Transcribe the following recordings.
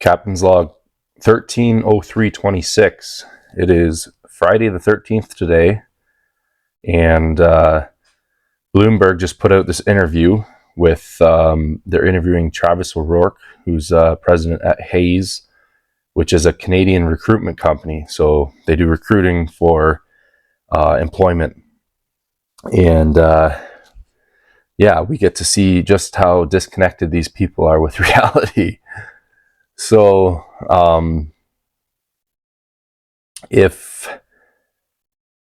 Captain's log 130326. It is Friday the 13th today, and Bloomberg just put out this interview with, they're interviewing Travis O'Rourke, who's president at Hayes, which is a Canadian recruitment company. So they do recruiting for employment. And yeah, we get to see just how disconnected these people are with reality. So if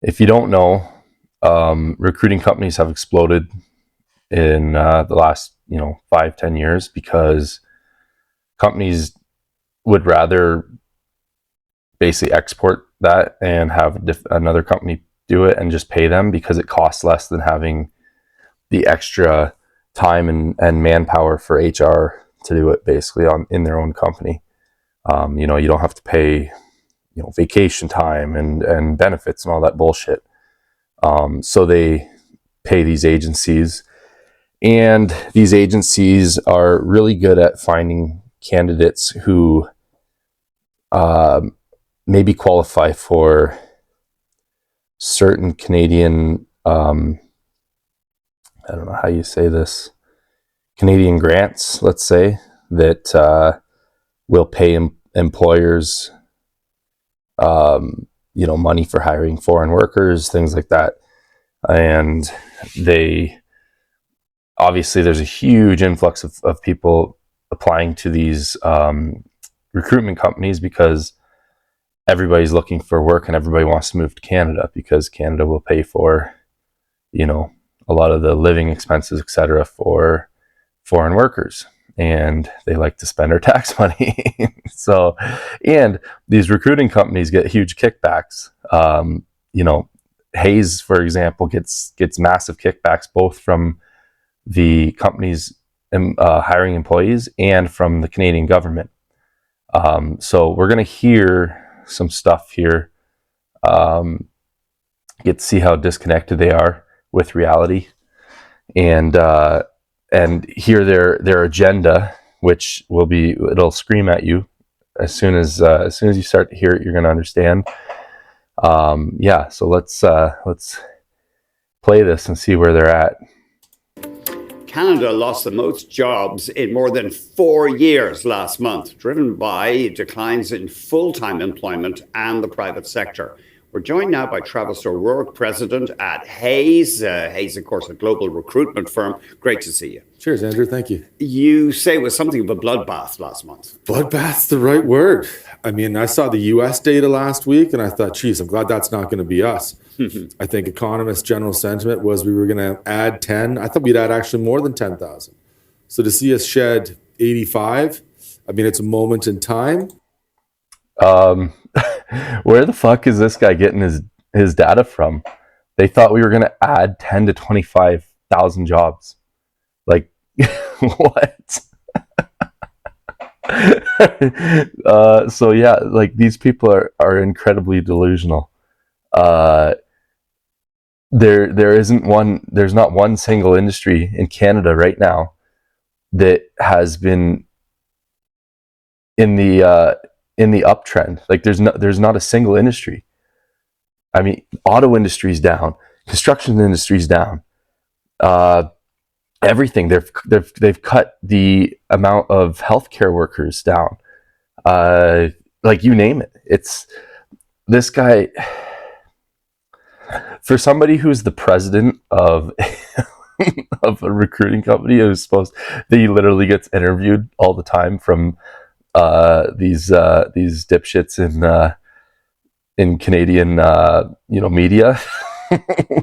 you don't know, recruiting companies have exploded in the last 5-10 years because companies would rather basically export that and have another company do it and just pay them, because it costs less than having the extra time and manpower for HR to do it basically in their own company. You don't have to pay vacation time and benefits and all that bullshit. So they pay these agencies, and these agencies are really good at finding candidates who maybe qualify for certain Canadian, I don't know how you say this, Canadian grants, let's say, that will pay employers money for hiring foreign workers, things like that. And obviously there's a huge influx of people applying to these recruitment companies because everybody's looking for work and everybody wants to move to Canada because Canada will pay for, a lot of the living expenses, etc., for foreign workers. And they like to spend our tax money. So, and these recruiting companies get huge kickbacks. Hayes, for example, gets massive kickbacks both from the companies hiring employees and from the Canadian government. So we're going to hear some stuff here, get to see how disconnected they are with reality, and hear their agenda, which it'll scream at you as soon as you start to hear it. You're going to understand. So let's play this and see where they're at. Canada lost the most jobs in more than 4 years last month, driven by declines in full-time employment and the private sector. We're joined now by Travis O'Rourke, president at Hayes. Hayes, of course, a global recruitment firm. Great to see you. Cheers, Andrew. Thank you. You say it was something of a bloodbath last month. Bloodbath's the right word. I mean, I saw the U.S. data last week, and I thought, geez, I'm glad that's not going to be us. I think economists' general sentiment was we were going to add 10. I thought we'd add actually more than 10,000. So to see us shed 85, I mean, it's a moment in time. Where the fuck is this guy getting his data from? They thought we were going to add 10 to 25,000 jobs. Like, what? So yeah, like, these people are incredibly delusional. There's not one single industry in Canada right now that has been in the uptrend. Like, there's not a single industry. I mean, auto industry's down, construction industry's down, everything. They've cut the amount of healthcare workers down. Like, you name it. It's this guy. For somebody who's the president of of a recruiting company, that he literally gets interviewed all the time from these dipshits in Canadian media.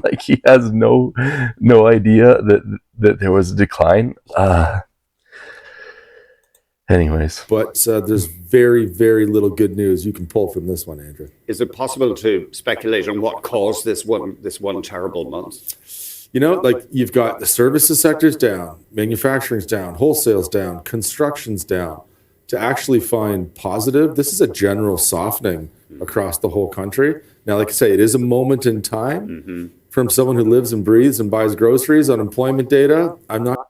Like, he has no idea that there was a decline. Anyways, but there's very, very little good news you can pull from this one, Andrew. Is it possible to speculate on what caused this one terrible month? Like, you've got the services sector's down, manufacturing's down, wholesale's down, construction's down. To actually find positive, this is a general softening across the whole country. Now, like I say, it is a moment in time. From someone who lives and breathes and buys groceries on employment data, I'm not.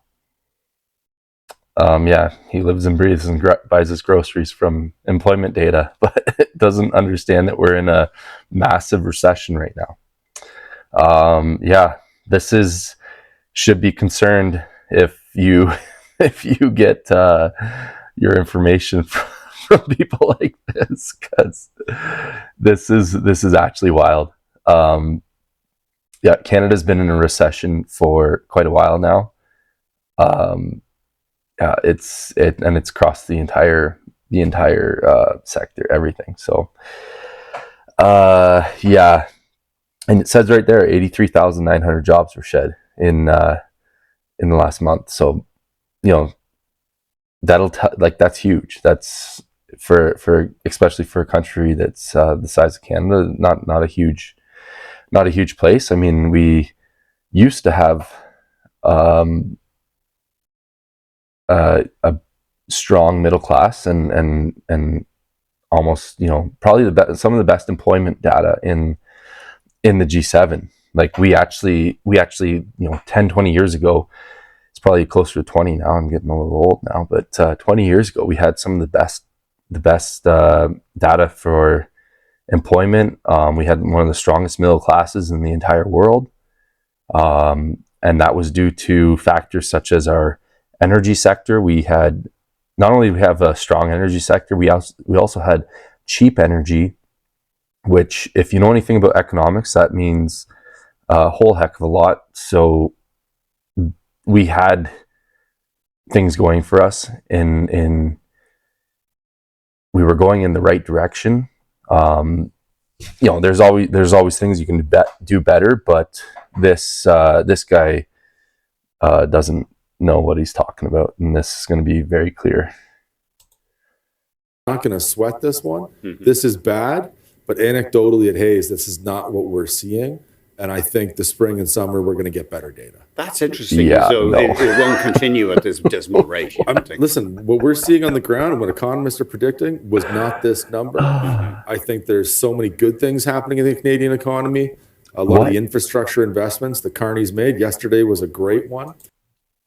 Yeah, he lives and breathes and buys his groceries from employment data, but doesn't understand that we're in a massive recession right now. Yeah, this is should be concerned if you if you get your information from people like this, because this is actually wild. Yeah, Canada's been in a recession for quite a while now. Yeah, it's across the entire sector, everything. So, yeah, and it says right there, 83,900 jobs were shed in the last month. So, you know, that's huge. That's for especially for a country that's the size of Canada, not a huge place. I mean, we used to have a strong middle class and almost, probably some of the best employment data in the G7. Like we actually 10, 20 years ago, it's probably closer to 20 now. I'm getting a little old now, but 20 years ago, we had some of the best data for employment. We had one of the strongest middle classes in the entire world. And that was due to factors such as our energy sector. We had not only we have a strong energy sector, we also had cheap energy, which, if you know anything about economics, that means a whole heck of a lot. So we had things going for us in we were going in the right direction. There's always things you can do better, but this guy doesn't know what he's talking about, and this is going to be very clear. Not going to sweat this one. This is bad, but anecdotally at Hayes, this is not what we're seeing. And I think the spring and summer, we're going to get better data. That's interesting. Yeah, so no. it won't continue at this dismal rate. Listen, what we're seeing on the ground and what economists are predicting was not this number. I think there's so many good things happening in the Canadian economy. A lot of the infrastructure investments that Carney's made. Yesterday was a great one.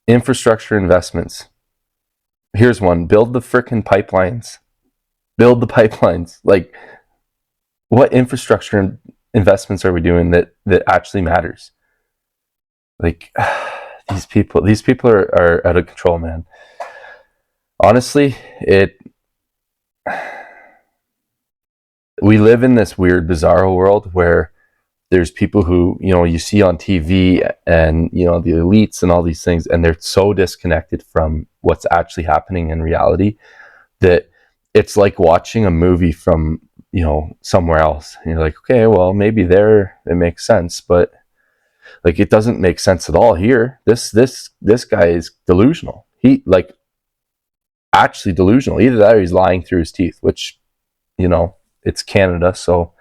Infrastructure investments. Here's one. Build the frickin' pipelines. Build the pipelines. Like, what infrastructure investments are we doing that actually matters? Like, these people are out of control, man. Honestly, we live in this weird, bizarro world where there's people who, you see on TV and, the elites and all these things, and they're so disconnected from what's actually happening in reality that it's like watching a movie from, somewhere else. And you're like, okay, well, maybe there it makes sense, but like, it doesn't make sense at all here. This guy is delusional. He actually delusional. Either that or he's lying through his teeth, which, it's Canada, so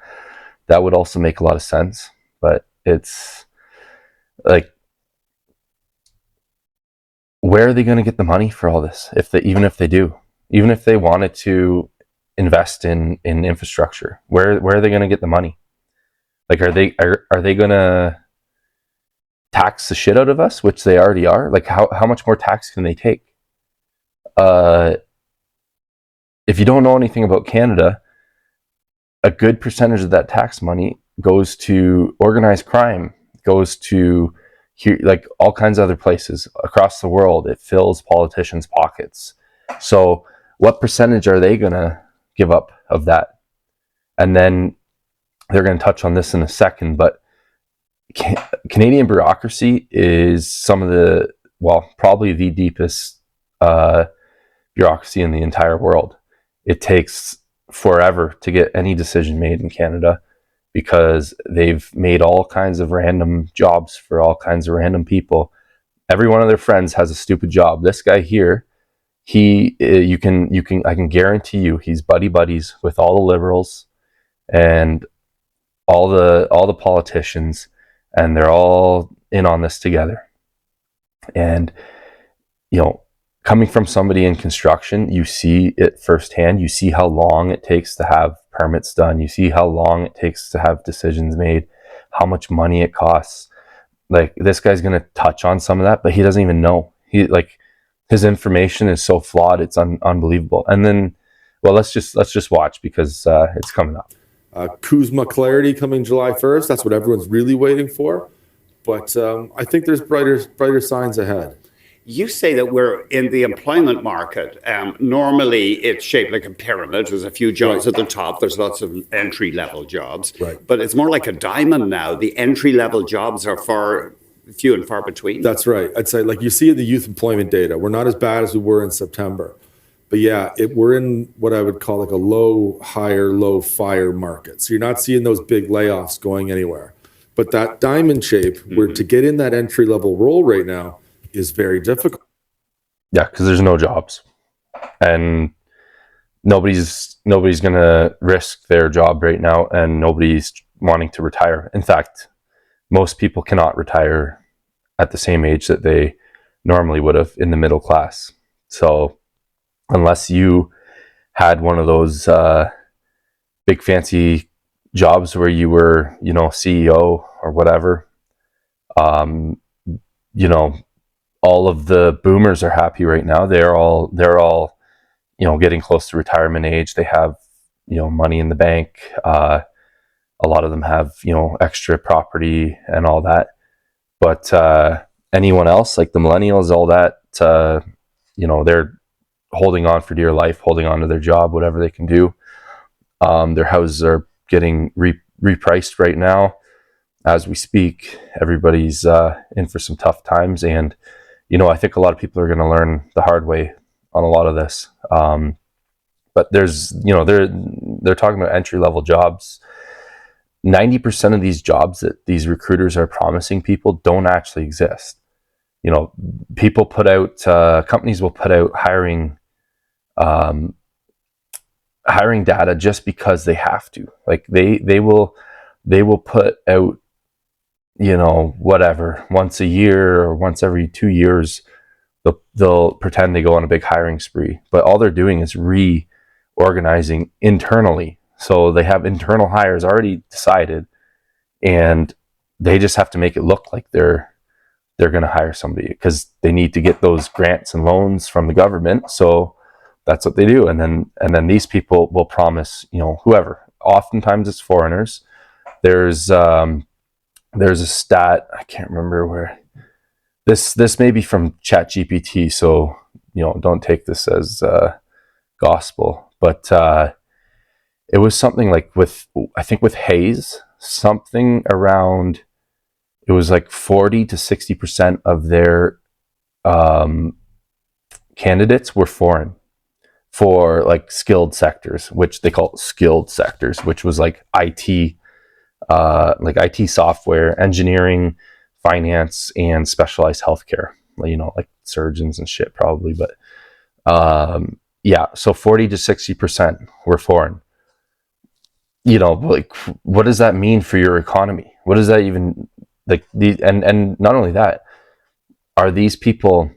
that would also make a lot of sense. But it's like, where are they going to get the money for all this? Even if they wanted to invest in infrastructure, where are they going to get the money? Like, are they going to tax the shit out of us, which they already are? Like, how much more tax can they take? If you don't know anything about Canada, a good percentage of that tax money goes to organized crime, goes to like all kinds of other places across the world. It fills politicians' pockets. So what percentage are they going to give up of that? And then they're going to touch on this in a second, but Canadian bureaucracy is probably the deepest bureaucracy in the entire world. It takes forever to get any decision made in Canada because they've made all kinds of random jobs for all kinds of random people. Every one of their friends has a stupid job. This guy here, I can guarantee you, he's buddies with all the liberals and all the politicians, and they're all in on this together. And coming from somebody in construction, you see it firsthand. You see how long it takes to have permits done. You see how long it takes to have decisions made, how much money it costs. Like, this guy's going to touch on some of that, but he doesn't even know. his information is so flawed, it's unbelievable. And then, well, let's just watch, because it's coming up. Kuzma clarity coming July 1st. That's what everyone's really waiting for. But I think there's brighter signs ahead. You say that we're in the employment market. Normally, it's shaped like a pyramid. There's a few jobs at the top. There's lots of entry-level jobs. Right. But it's more like a diamond now. The entry-level jobs are few and far between. That's right. I'd say, like you see in the youth employment data, we're not as bad as we were in September. But yeah, we're in what I would call like a low hire, low fire market. So you're not seeing those big layoffs going anywhere. But that diamond shape, where to get in that entry-level role right now is very difficult. Yeah, because there's no jobs, and nobody's going to risk their job right now, and nobody's wanting to retire. In fact, most people cannot retire at the same age that they normally would have in the middle class. So unless you had one of those big fancy jobs where you were, CEO or whatever, all of the boomers are happy right now. They're all getting close to retirement age. They have money in the bank. A lot of them have extra property and all that. But anyone else, like the millennials, all that, they're holding on for dear life, holding on to their job, whatever they can do. Their houses are getting repriced right now as we speak. Everybody's in for some tough times, and I think a lot of people are going to learn the hard way on a lot of this. But there's, they're talking about entry-level jobs. 90% of these jobs that these recruiters are promising people don't actually exist. People put out, companies will put out hiring data just because they have to. Like they will put out, whatever, once a year or once every 2 years, they'll pretend they go on a big hiring spree, but all they're doing is reorganizing internally. So they have internal hires already decided, and they just have to make it look like they're going to hire somebody because they need to get those grants and loans from the government. So that's what they do. And then these people will promise, whoever, oftentimes it's foreigners. There's a stat, I can't remember where this may be from ChatGPT. So, don't take this as gospel, but it was something like with Hayes, something around, it was like 40 to 60% of their candidates were foreign for like skilled sectors, which they call skilled sectors, which was like IT, like IT software, engineering, finance, and specialized healthcare, like surgeons and shit probably. But yeah, so 40 to 60% were foreign. Like, what does that mean for your economy? What does that even, like, and not only that, are these people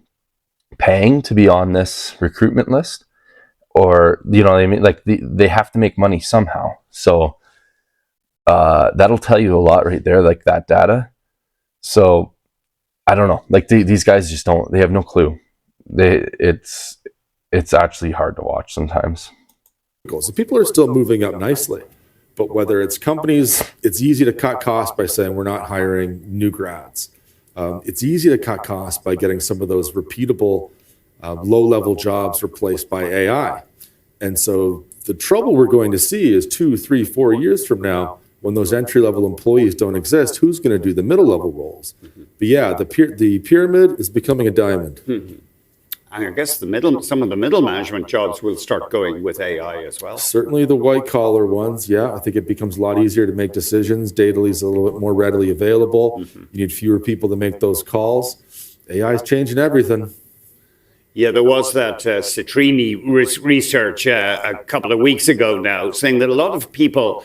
paying to be on this recruitment list? Or, what I mean? Like, they have to make money somehow. So that'll tell you a lot right there, like that data. So I don't know, like these guys just they have no clue. It's actually hard to watch sometimes. So people are still moving up nicely. But whether it's companies, it's easy to cut costs by saying we're not hiring new grads. It's easy to cut costs by getting some of those repeatable, low-level jobs replaced by AI. And so the trouble we're going to see is 2, 3, 4 years from now, when those entry-level employees don't exist, who's going to do the middle-level roles? But yeah, the pyramid is becoming a diamond. And I guess some of the middle management jobs will start going with AI as well. Certainly the white-collar ones, yeah. I think it becomes a lot easier to make decisions. Data is a little bit more readily available. You need fewer people to make those calls. AI is changing everything. Yeah, there was that Citrini research a couple of weeks ago now saying that a lot of people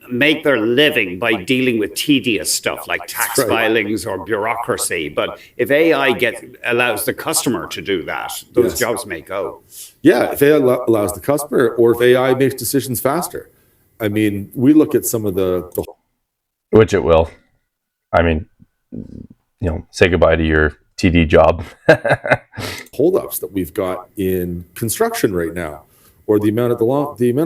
make their living by dealing with tedious stuff like tax filings or bureaucracy. But if AI allows the customer to do that, those jobs may go. Yeah, if AI allows the customer, or if AI makes decisions faster. I mean, we look at some of the which it will. I mean, say goodbye to your TD job. holdups that we've got in construction right now, or the amount of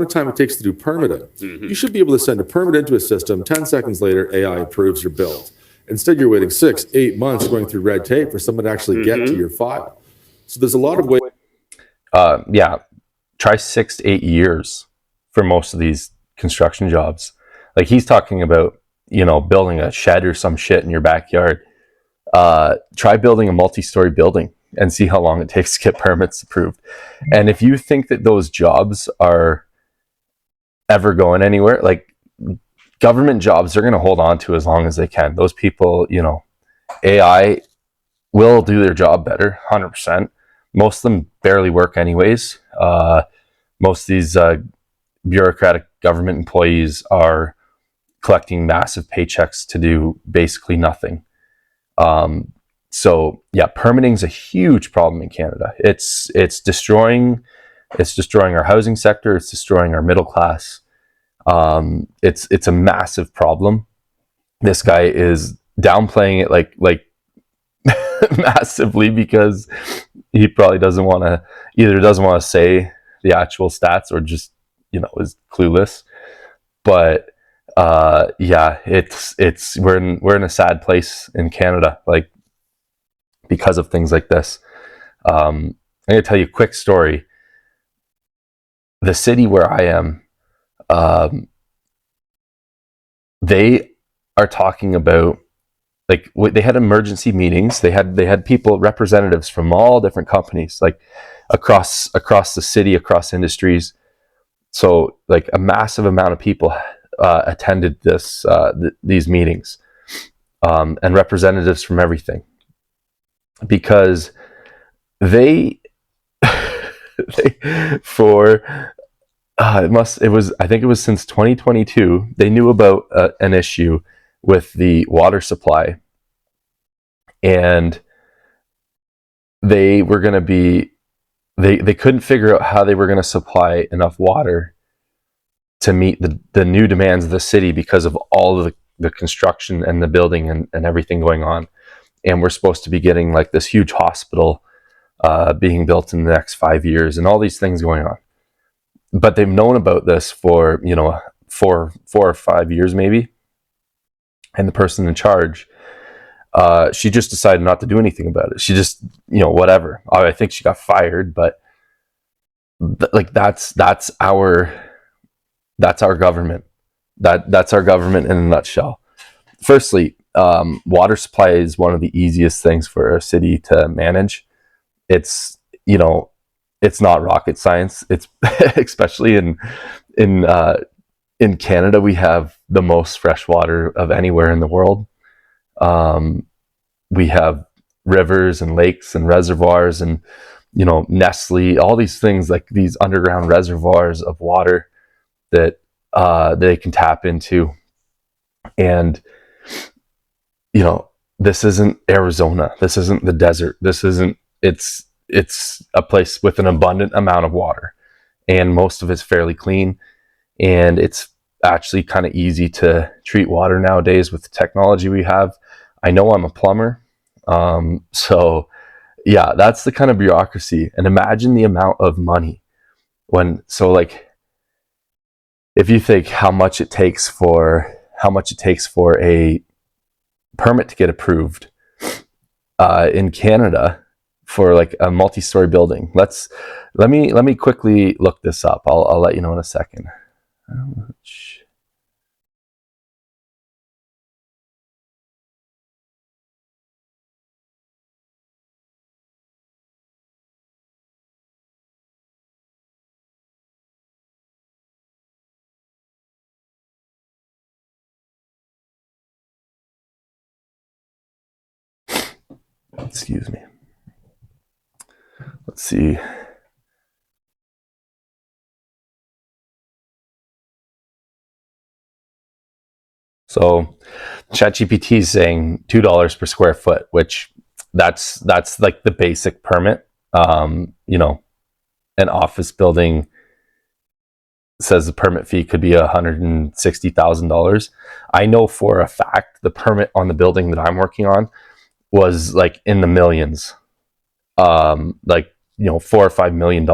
time it takes to do permitting. You should be able to send a permit into a system. 10 seconds later, AI approves your build. Instead, you're waiting 6-8 months going through red tape for someone to actually get to your file. So there's a lot of ways. Try 6 to 8 years for most of these construction jobs. Like he's talking about, building a shed or some shit in your backyard. Try building a multi-story building and see how long it takes to get permits approved. And if you think that those jobs are ever going anywhere, like government jobs, they're going to hold on to as long as they can. Those people, AI will do their job better, 100%. Most of them barely work anyways. Most of these bureaucratic government employees are collecting massive paychecks to do basically nothing. Permitting is a huge problem in Canada. It's destroying our housing sector. It's destroying our middle class. It's a massive problem. This guy is downplaying it like massively because he probably doesn't want to say the actual stats or just is clueless. But we're in a sad place in Canada, like because of things like this. I'm gonna tell you a quick story. The city where I am, they are talking about, like, they had emergency meetings. They had people, representatives from all different companies, like across the city, across industries. So like a massive amount of people attended these meetings, and representatives from everything, because I think it was since 2022 they knew about an issue with the water supply, and they were going to be they couldn't figure out how they were going to supply enough water to meet the new demands of the city because of all of the construction and the building and everything going on. And we're supposed to be getting like this huge hospital being built in the next 5 years and all these things going on. But they've known about this for, 4 or 5 years maybe. And the person in charge, she just decided not to do anything about it. She just, whatever. I think she got fired, but that's our government. That's our government in a nutshell. Firstly, water supply is one of the easiest things for a city to manage. It's not rocket science. It's especially in Canada, we have the most fresh water of anywhere in the world. We have rivers and lakes and reservoirs and Nestle, all these things, like these underground reservoirs of water that they can tap into. And this isn't Arizona. This isn't the desert. It's a place with an abundant amount of water, and most of it's fairly clean, and it's actually kind of easy to treat water nowadays with the technology we have. I know I'm a plumber, so yeah, that's the kind of bureaucracy. And imagine the amount of money if you think how much it takes for a permit to get approved in Canada for like a multi-story building. Let me quickly look this up. I'll let you know in a second. How much? Excuse me. Let's see. So ChatGPT is saying $2 per square foot, which that's like the basic permit. An office building says the permit fee could be $160,000. I know for a fact the permit on the building that I'm working on was like in the millions. like, $4 or $5 million.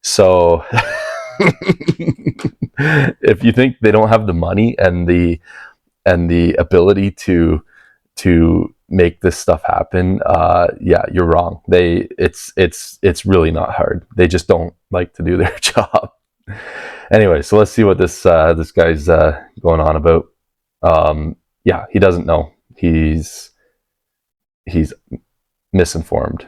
So if you think they don't have the money and the ability to make this stuff happen, yeah, you're wrong. It's really not hard. They just don't like to do their job. Anyway, so let's see what this guy's going on about. Yeah, he doesn't know. He's misinformed.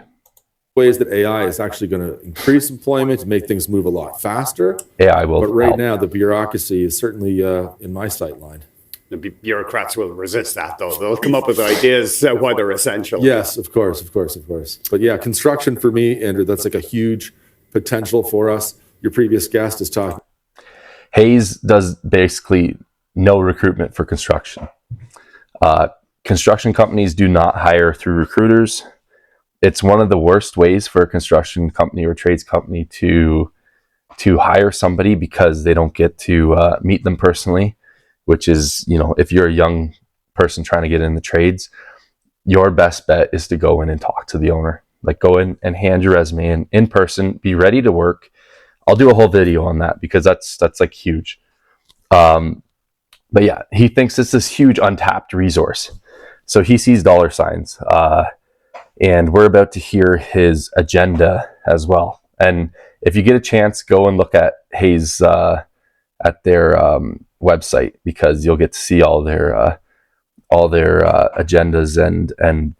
Ways that AI is actually going to increase employment to make things move a lot faster. AI will. But right help. now, the bureaucracy is certainly in my sight line. The bureaucrats will resist that, though. They'll come up with ideas why they're essential. Yes, of course. But yeah, construction for me, Andrew, that's like a huge potential for us. Your previous guest is talking. Hayes does basically no recruitment for construction. Construction companies do not hire through recruiters. It's one of the worst ways for a construction company or trades company to hire somebody, because they don't get to meet them personally, which is, if you're a young person trying to get in the trades, your best bet is to go in and talk to the owner. Like, go in and hand your resume in person, be ready to work. I'll do a whole video on that, because that's like huge. But yeah, he thinks it's this huge untapped resource. So he sees dollar signs. And we're about to hear his agenda as well. And if you get a chance, go and look at Hayes at their website, because you'll get to see all their agendas and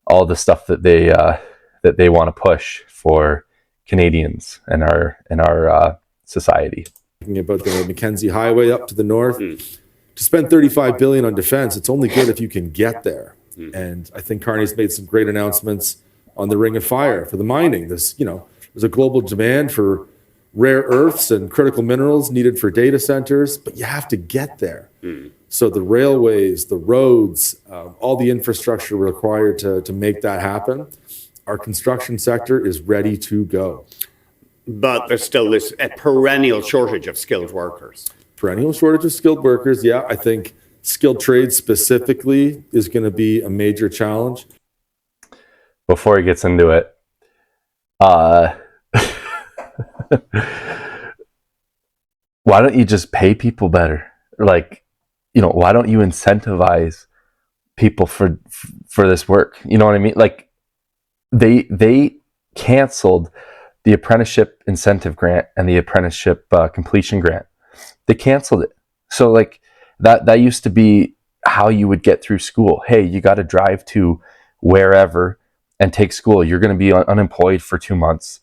all the stuff that they want to push for Canadians and our society. Thinking about the Mackenzie Highway up to the north. To spend $35 billion on defense, it's only good if you can get there. And I think Carney's made some great announcements on the Ring of Fire for the mining. There's a global demand for rare earths and critical minerals needed for data centers, but you have to get there. So the railways, the roads, all the infrastructure required to make that happen, our construction sector is ready to go. But there's still this perennial shortage of skilled workers. Perennial shortage of skilled workers, yeah. I think skilled trades specifically is going to be a major challenge. Before he gets into it, why don't you just pay people better? Like, why don't you incentivize people for this work? You know what I mean? Like, they canceled the apprenticeship incentive grant and the apprenticeship completion grant. They canceled it. So like that used to be how you would get through school. Hey, you got to drive to wherever and take school. You're going to be unemployed for 2 months.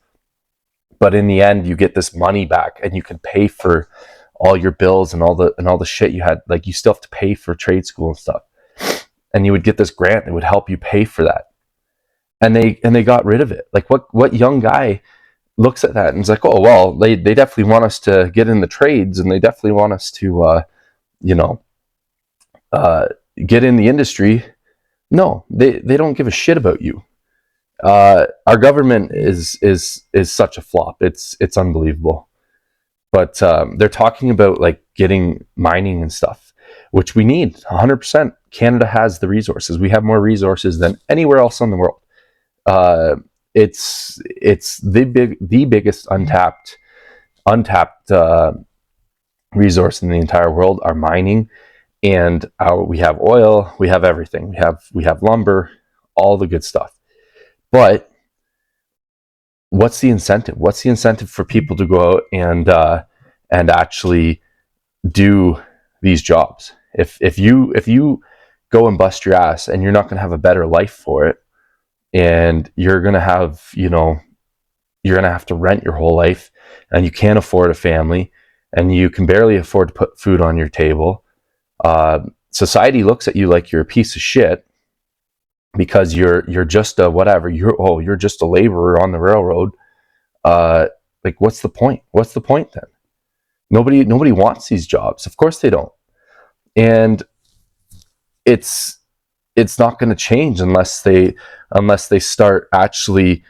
But in the end, you get this money back, and you can pay for all your bills and all the shit you had. Like, you still have to pay for trade school and stuff. And you would get this grant that would help you pay for that. And they got rid of it. Like, what young guy looks at that and is like, oh, well, they definitely want us to get in the trades, and they definitely want us to get in the industry. No, they don't give a shit about you. Our government is such a flop. It's unbelievable. But they're talking about like getting mining and stuff, which we need 100%. Canada has the resources. We have more resources than anywhere else in the world. It's the biggest untapped resource in the entire world. Our mining, and we have oil, we have everything. We have lumber, all the good stuff. But what's the incentive? What's the incentive for people to go out and actually do these jobs? If you go and bust your ass, and you're not going to have a better life for it, and you're going to have to rent your whole life, and you can't afford a family, and you can barely afford to put food on your table, society looks at you like you're a piece of shit, because you're just a whatever. You're just a laborer on the railroad. Like, what's the point? What's the point then? Nobody wants these jobs. Of course they don't. And it's not going to change unless they start actually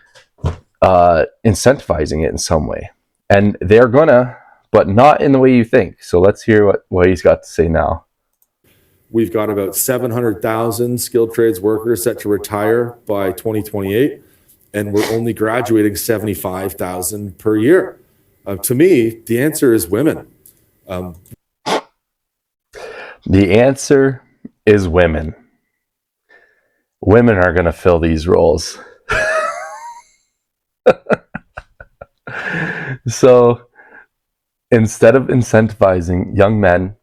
incentivizing it in some way. And they're gonna, but not in the way you think. So let's hear what he's got to say now. We've got about 700,000 skilled trades workers set to retire by 2028. and we're only graduating 75,000 per year? To me, the answer is women. The answer is women. Women are going to fill these roles. So instead of incentivizing young men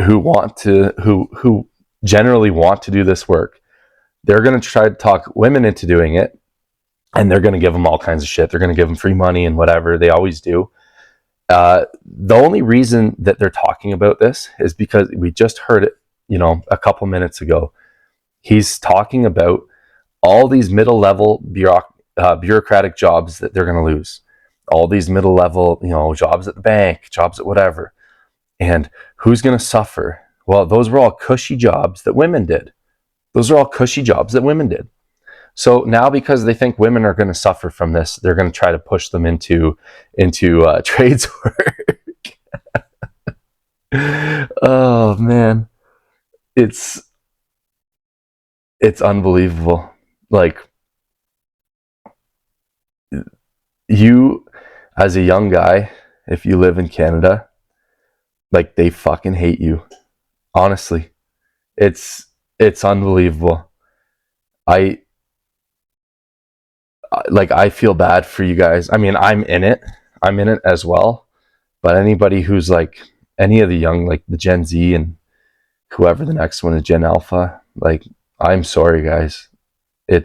who generally want to do this work, they're going to try to talk women into doing it, and they're going to give them all kinds of shit. They're going to give them free money and whatever. They always do. The only reason that they're talking about this is because we just heard it, a couple minutes ago. He's talking about all these middle-level bureaucratic jobs that they're going to lose. All these middle-level, jobs at the bank, jobs at whatever. And who's going to suffer? Well, those were all cushy jobs that women did. So now, because they think women are going to suffer from this, they're going to try to push them into trades work. Oh man, it's unbelievable. Like, you, as a young guy, if you live in Canada, like, they fucking hate you. Honestly, it's unbelievable. I feel bad for you guys. I mean, I'm in it as well. But anybody who's like any of the young, like the Gen Z and whoever the next one is, Gen Alpha, like, I'm sorry, guys. I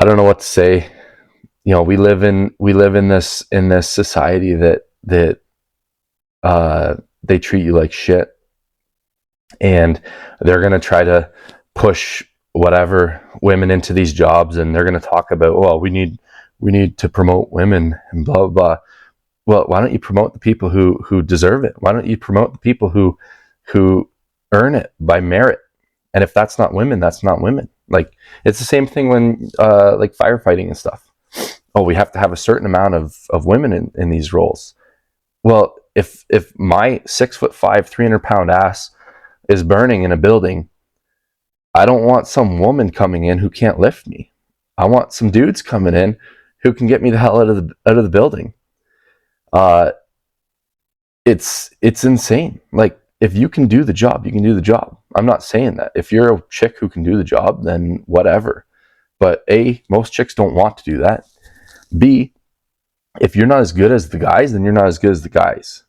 don't know what to say. We live in this society that they treat you like shit, and they're gonna try to push whatever women into these jobs, and they're gonna talk about, well, we need to promote women and blah blah blah. Well, why don't you promote the people who deserve it? Why don't you promote the people who earn it by merit? And if that's not women, that's not women. Like, it's the same thing when like firefighting and stuff. Oh, we have to have a certain amount of women in these roles. Well, if my 6'5", 300-pound ass is burning in a building, I don't want some woman coming in who can't lift me. I want some dudes coming in who can get me the hell out of the building. It's insane. Like, if you can do the job, you can do the job. I'm not saying that. If you're a chick who can do the job, then whatever. But A, most chicks don't want to do that. B, if you're not as good as the guys, then you're not as good as the guys.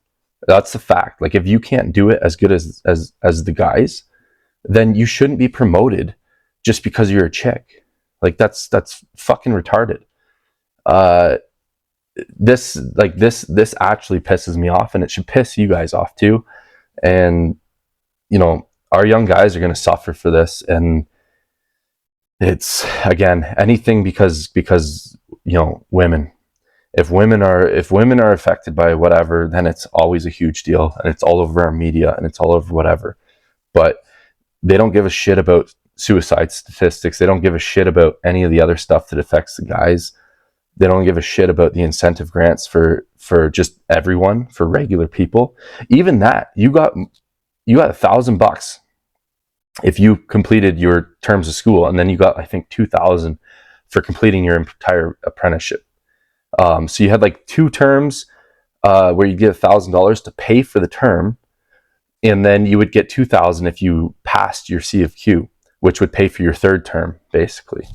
That's the fact. Like, if you can't do it as good as the guys, then you shouldn't be promoted just because you're a chick. Like, that's fucking retarded. This actually pisses me off, and it should piss you guys off too. And our young guys are going to suffer for this, and it's, again, anything because women. If women are affected by whatever, then it's always a huge deal, and it's all over our media, and it's all over whatever. But they don't give a shit about suicide statistics. They don't give a shit about any of the other stuff that affects the guys. They don't give a shit about the incentive grants for just everyone, for regular people. Even that, you got $1,000 if you completed your terms of school, and then you got, I think, $2,000 for completing your entire apprenticeship. So you had like 2 terms where you get $1,000 to pay for the term, and then you would get $2,000 if you passed your C of Q, which would pay for your 3rd term, basically.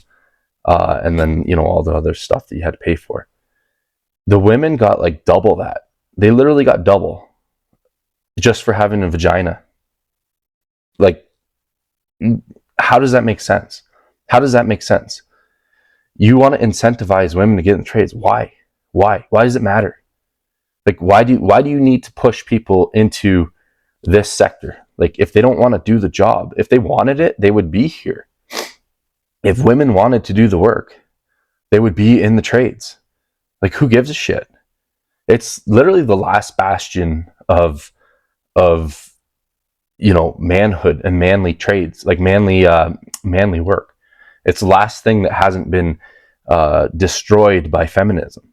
And then, all the other stuff that you had to pay for. The women got like double that. They literally got double just for having a vagina. Like, how does that make sense? You want to incentivize women to get in the trades. Why does it matter? Like, why do you need to push people into this sector? Like, if they don't want to do the job, if they wanted it, they would be here. If women wanted to do the work, they would be in the trades. Like, who gives a shit? It's literally the last bastion of manhood and manly trades, like manly work. It's the last thing that hasn't been destroyed by feminism.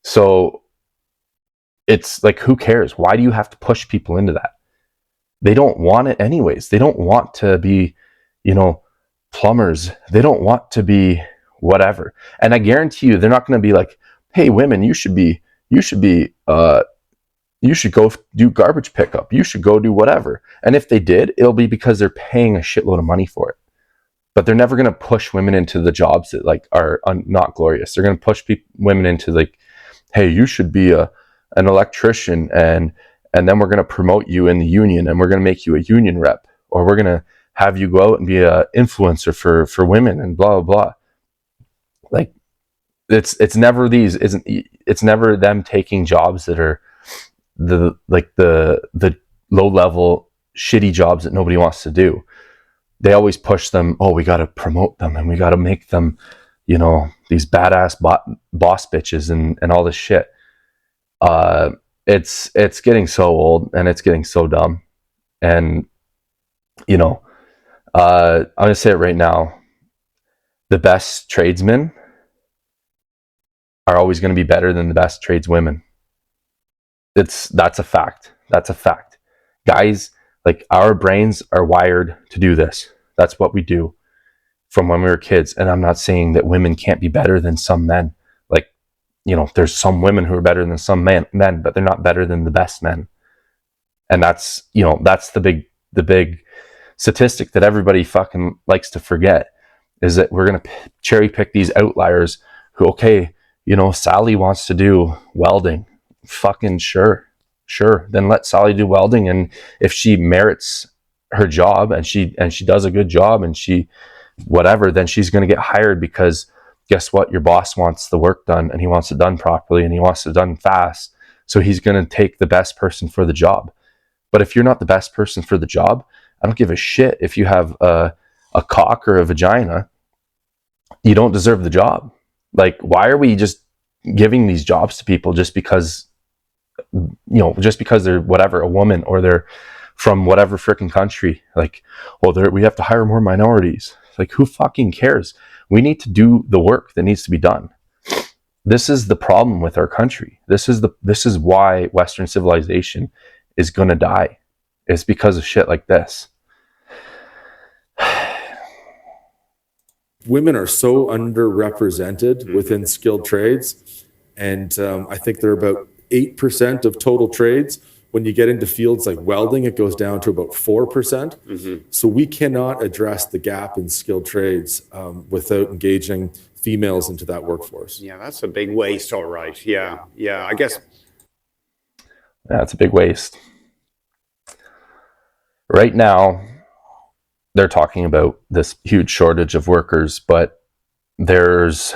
So it's like, who cares? Why do you have to push people into that? They don't want it anyways. They don't want to be, plumbers, they don't want to be whatever. And I guarantee you, they're not going to be like, hey, women, you should go do garbage pickup. You should go do whatever. And if they did, it'll be because they're paying a shitload of money for it. But they're never going to push women into the jobs that like are not glorious. They're going to push women into like, hey, you should be an electrician, and then we're going to promote you in the union, and we're going to make you a union rep, or we're going to have you go out and be an influencer for women, and blah blah blah. Like it's never it's never them taking jobs that are the low level shitty jobs that nobody wants to do. They always push them, oh, we got to promote them and we got to make them, these badass boss bitches and all this shit. It's getting so old and it's getting so dumb. And, I'm going to say it right now. The best tradesmen are always going to be better than the best tradeswomen. That's a fact. That's a fact. Guys, like, our brains are wired to do this. That's what we do from when we were kids. And I'm not saying that women can't be better than some men. Like, there's some women who are better than some men, but they're not better than the best men. And that's the big statistic that everybody fucking likes to forget, is that we're going to cherry pick these outliers who, okay, Sally wants to do welding. Fucking sure. Then let Sally do welding, and if she merits her job and she does a good job and she whatever, then she's going to get hired, because guess what? Your boss wants the work done, and he wants it done properly, and he wants it done fast. So he's going to take the best person for the job. But if you're not the best person for the job, I don't give a shit if you have a cock or a vagina. You don't deserve the job. Like, why are we just giving these jobs to people just because they're whatever, a woman, or they're from whatever freaking country? Like, well, we have to hire more minorities. Like, who fucking cares? We need to do the work that needs to be done. This is the problem with our country. This is why Western civilization is going to die. It's because of shit like this. Women are so underrepresented within skilled trades. And I think they're about 8% of total trades. When you get into fields like welding, it goes down to about 4%. Mm-hmm. So we cannot address the gap in skilled trades without engaging females into that workforce. Yeah, that's a big waste, all right. Yeah, I guess. Yeah, it's a big waste. Right now, they're talking about this huge shortage of workers, but there's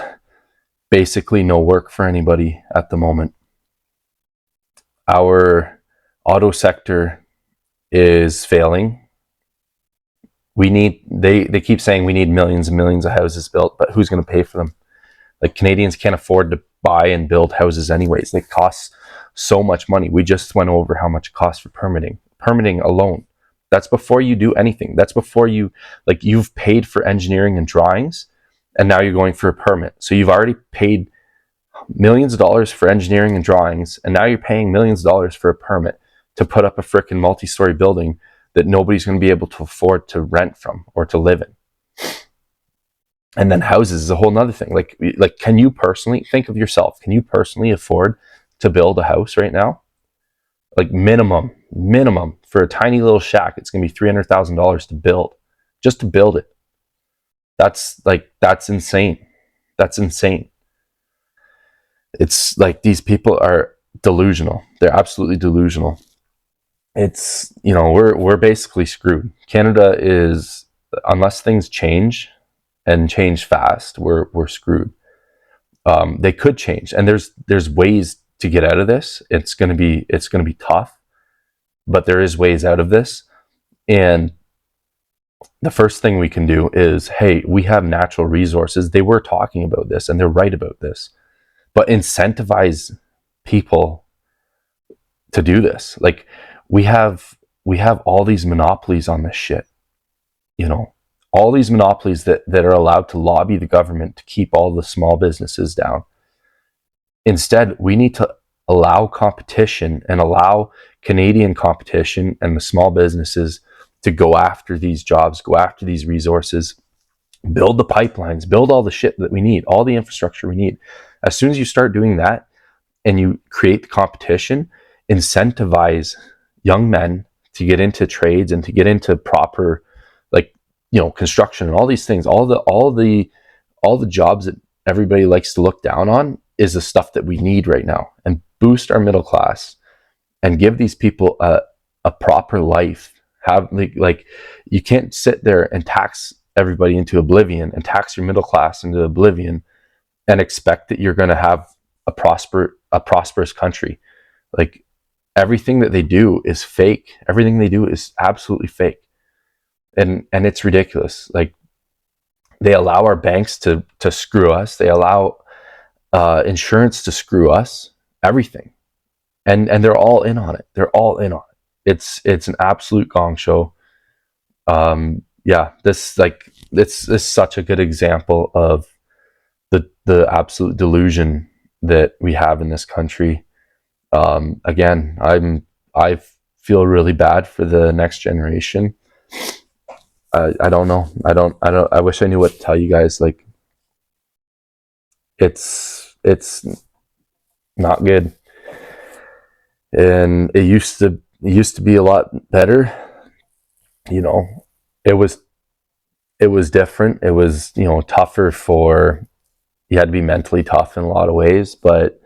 basically no work for anybody at the moment. Our auto sector is failing. They keep saying we need millions and millions of houses built, but who's going to pay for them? Like, Canadians can't afford to buy and build houses anyways. It costs so much money. We just went over how much it costs for permitting alone. That's before you do anything. That's before you've paid for engineering and drawings, and now you're going for a permit. So you've already paid millions of dollars for engineering and drawings, and now you're paying millions of dollars for a permit to put up a freaking multi-story building that nobody's going to be able to afford to rent from or to live in. And then houses is a whole nother thing. Like, can you personally think of yourself? Can you personally afford to build a house right now? Like, minimum for a tiny little shack, it's going to be $300,000 to build, just to build it. That's insane. That's insane. It's like, these people are delusional. They're absolutely delusional. It's, we're basically screwed. Canada is, unless things change and change fast, we're screwed. They could change, and there's ways to get out of this. It's going to be tough, but there is ways out of this. And the first thing we can do is, hey, we have natural resources. They were talking about this, and they're right about this, but incentivize people to do this. Like, we have all these monopolies on this shit, all these monopolies that are allowed to lobby the government to keep all the small businesses down. Instead, we need to allow competition and allow Canadian competition and the small businesses to go after these jobs, go after these resources, build the pipelines, build all the shit that we need, all the infrastructure we need. As soon as you start doing that and you create the competition, incentivize young men to get into trades and to get into proper, like, construction and all these things, all the jobs that everybody likes to look down on is the stuff that we need right now, and boost our middle class and give these people a proper life. Have like you can't sit there and tax everybody into oblivion and tax your middle class into oblivion and expect that you're going to have a prosperous country. Like, everything that they do is fake. Everything they do is absolutely fake, and it's ridiculous. Like, they allow our banks to screw us. They allow insurance to screw us. Everything, and they're all in on it. They're all in on it. It's an absolute gong show. Yeah, this is such a good example of the absolute delusion that we have in this country. Again, I feel really bad for the next generation. I don't know. I wish I knew what to tell you guys. Like, it's not good, and it used to be a lot better. It was different. It was, tougher for, you had to be mentally tough in a lot of ways, but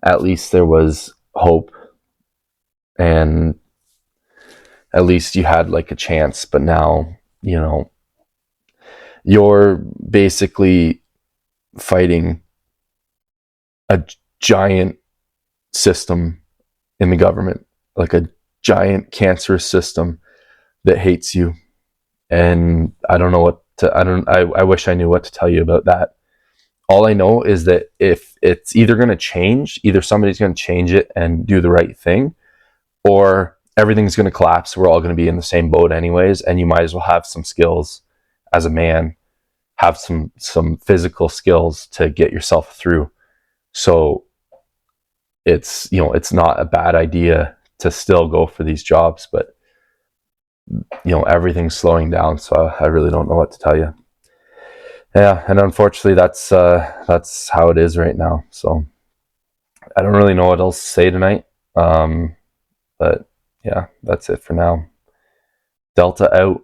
at least there was hope, and at least you had like a chance. But now, you're basically fighting a giant system in the government, like a giant cancerous system that hates you. And I don't know I wish I knew what to tell you about that. All I know is that if it's either going to change, either somebody's going to change it and do the right thing, or everything's going to collapse. We're all going to be in the same boat anyways, and you might as well have some skills as a man, have some physical skills to get yourself through. So it's not a bad idea to still go for these jobs, but everything's slowing down, so I really don't know what to tell you. Yeah, and unfortunately that's how it is right now. So I don't really know what else to say tonight. But yeah, that's it for now. Delta out.